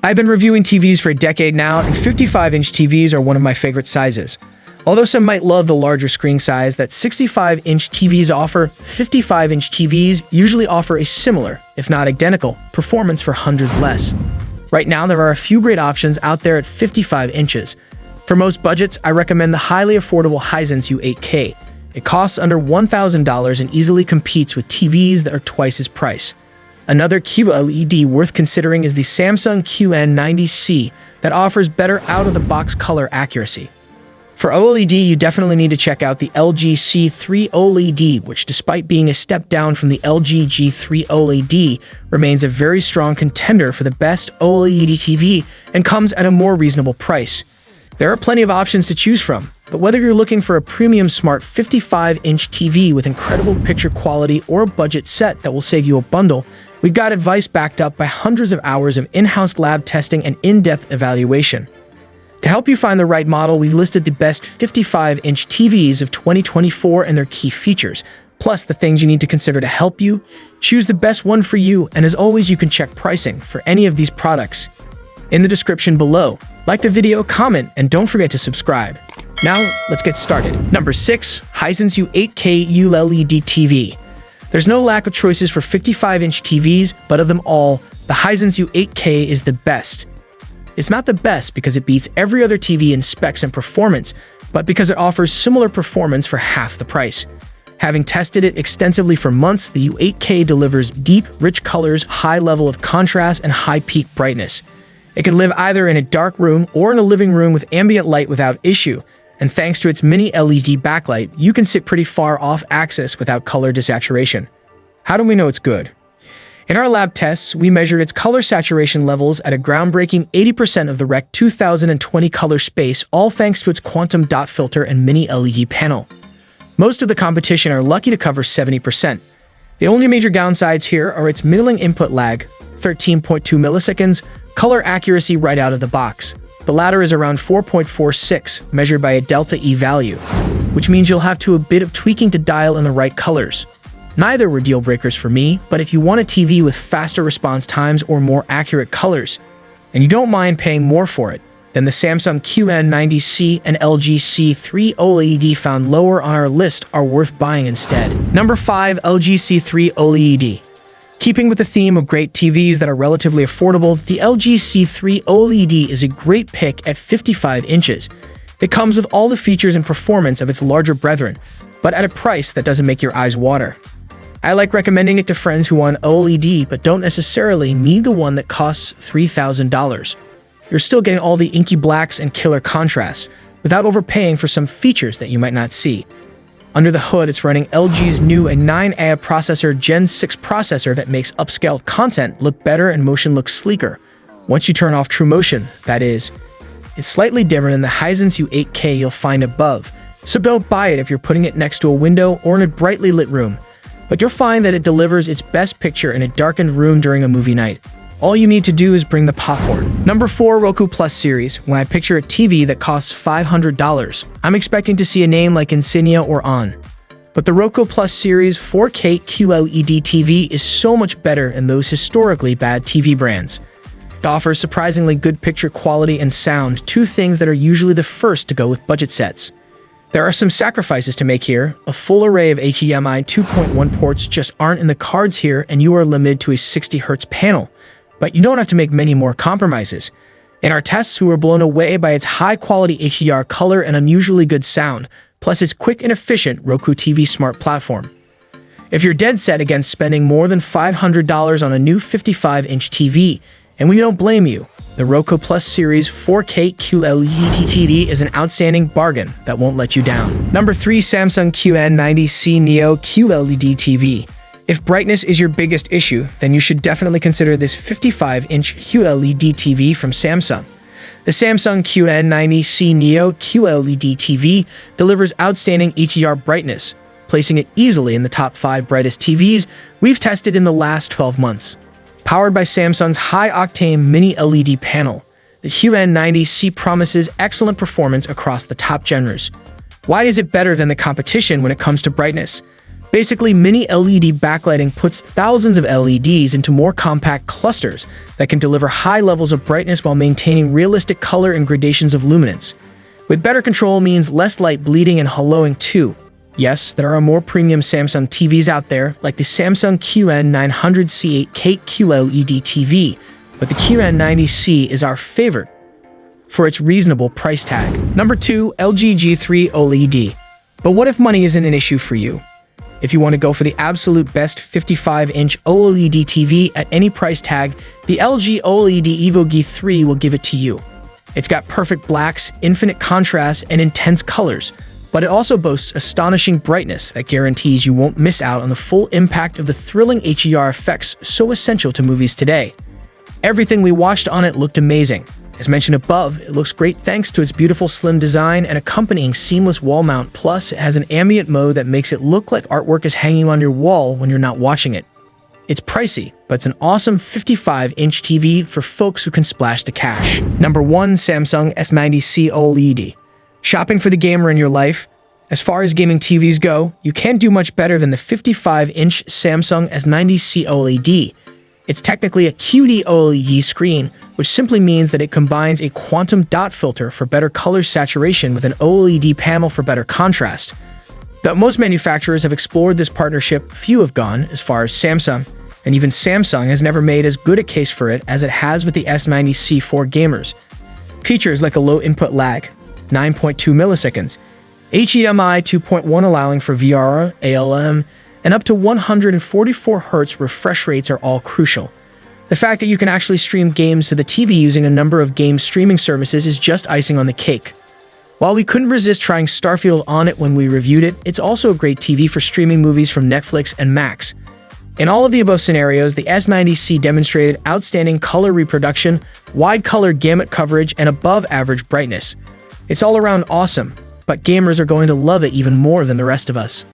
I've been reviewing TVs for a decade now, and 55-inch TVs are one of my favorite sizes. Although some might love the larger screen size that 65-inch TVs offer, 55-inch TVs usually offer a similar, if not identical, performance for hundreds less. Right now, there are a few great options out there at 55 inches. For most budgets, I recommend the highly affordable Hisense U8K. It costs under $1,000 and easily competes with TVs that are twice its price. Another QLED worth considering is the Samsung QN90C that offers better out-of-the-box color accuracy. For OLED, you definitely need to check out the LG C3 OLED, which despite being a step down from the LG G3 OLED, remains a very strong contender for the best OLED TV and comes at a more reasonable price. There are plenty of options to choose from, but whether you're looking for a premium smart 55-inch TV with incredible picture quality or a budget set that will save you a bundle, we've got advice backed up by hundreds of hours of in-house lab testing and in-depth evaluation. To help you find the right model, we've listed the best 55-inch TVs of 2024 and their key features, plus the things you need to consider to help you choose the best one for you, and as always, you can check pricing for any of these products in the description below. Like the video, comment, and don't forget to subscribe. Now, let's get started. Number 6. Hisense U8K ULED TV. There's no lack of choices for 55-inch TVs, but of them all, the Hisense U8K is the best. It's not the best because it beats every other TV in specs and performance, but because it offers similar performance for half the price. Having tested it extensively for months, the U8K delivers deep, rich colors, high level of contrast, and high peak brightness. It can live either in a dark room or in a living room with ambient light without issue, and thanks to its mini LED backlight, you can sit pretty far off axis without color desaturation. How do we know it's good? In our lab tests, we measured its color saturation levels at a groundbreaking 80% of the Rec 2020 color space, all thanks to its quantum dot filter and mini LED panel. Most of the competition are lucky to cover 70%. The only major downsides here are its middling input lag, 13.2 milliseconds, color accuracy right out of the box. The latter is around 4.46, measured by a delta E value, which means you'll have to do a bit of tweaking to dial in the right colors. Neither were deal breakers for me, but if you want a TV with faster response times or more accurate colors, and you don't mind paying more for it, then the Samsung QN90C and LG C3 OLED found lower on our list are worth buying instead. Number 5. LG C3 OLED. Keeping with the theme of great TVs that are relatively affordable, the LG C3 OLED is a great pick at 55 inches. It comes with all the features and performance of its larger brethren, but at a price that doesn't make your eyes water. I like recommending it to friends who want OLED but don't necessarily need the one that costs $3,000. You're still getting all the inky blacks and killer contrast, without overpaying for some features that you might not see. Under the hood, it's running LG's new A9A processor Gen 6 processor that makes upscaled content look better and motion look sleeker. Once you turn off True Motion, that is. It's slightly dimmer than the Hisense U8K you'll find above, so don't buy it if you're putting it next to a window or in a brightly lit room. But you'll find that it delivers its best picture in a darkened room during a movie night. All you need to do is bring the popcorn. Number 4. Roku Plus Series. When I picture a TV that costs $500, I'm expecting to see a name like Insignia or On. But the Roku Plus Series 4K QLED TV is so much better than those historically bad TV brands. It offers surprisingly good picture quality and sound, two things that are usually the first to go with budget sets. There are some sacrifices to make here. A full array of HDMI 2.1 ports just aren't in the cards here, and you are limited to a 60Hz panel. But you don't have to make many more compromises. In our tests, we were blown away by its high-quality HDR color and unusually good sound, plus its quick and efficient Roku TV Smart platform. If you're dead set against spending more than $500 on a new 55-inch TV, and we don't blame you, the Roku Plus Series 4K QLED TV is an outstanding bargain that won't let you down. Number 3. Samsung QN90C Neo QLED TV. If brightness is your biggest issue, then you should definitely consider this 55-inch QLED TV from Samsung. The Samsung QN90C Neo QLED TV delivers outstanding HDR brightness, placing it easily in the top 5 brightest TVs we've tested in the last 12 months. Powered by Samsung's high-octane mini LED panel, the QN90C promises excellent performance across the top genres. Why is it better than the competition when it comes to brightness? Basically, mini LED backlighting puts thousands of LEDs into more compact clusters that can deliver high levels of brightness while maintaining realistic color and gradations of luminance. With better control means less light bleeding and haloing too. Yes, there are more premium Samsung TVs out there, like the Samsung QN900 U8K QLED TV, but the QN90C is our favorite for its reasonable price tag. Number 2, LG G3 OLED. But what if money isn't an issue for you? If you want to go for the absolute best 55-inch OLED TV at any price tag, the LG OLED Evo G3 will give it to you. It's got perfect blacks, infinite contrast, and intense colors, but it also boasts astonishing brightness that guarantees you won't miss out on the full impact of the thrilling HDR effects so essential to movies today. Everything we watched on it looked amazing. As mentioned above, it looks great thanks to its beautiful slim design and accompanying seamless wall mount, plus it has an ambient mode that makes it look like artwork is hanging on your wall when you're not watching it. It's pricey, but it's an awesome 55-inch TV for folks who can splash the cash. Number 1, Samsung S90C OLED. Shopping for the gamer in your life? As far as gaming TVs go, you can't do much better than the 55-inch Samsung S90C OLED. It's technically a QD OLED screen, which simply means that it combines a quantum dot filter for better color saturation with an OLED panel for better contrast. Though most manufacturers have explored this partnership, few have gone as far as Samsung, and even Samsung has never made as good a case for it as it has with the S90C for gamers. Features like a low input lag, 9.2 milliseconds, HDMI 2.1 allowing for VR, ALM, and up to 144 Hz refresh rates are all crucial. The fact that you can actually stream games to the TV using a number of game streaming services is just icing on the cake. While we couldn't resist trying Starfield on it when we reviewed it, it's also a great TV for streaming movies from Netflix and Max. In all of the above scenarios, the S90C demonstrated outstanding color reproduction, wide color gamut coverage, and above-average brightness. It's all around awesome, but gamers are going to love it even more than the rest of us.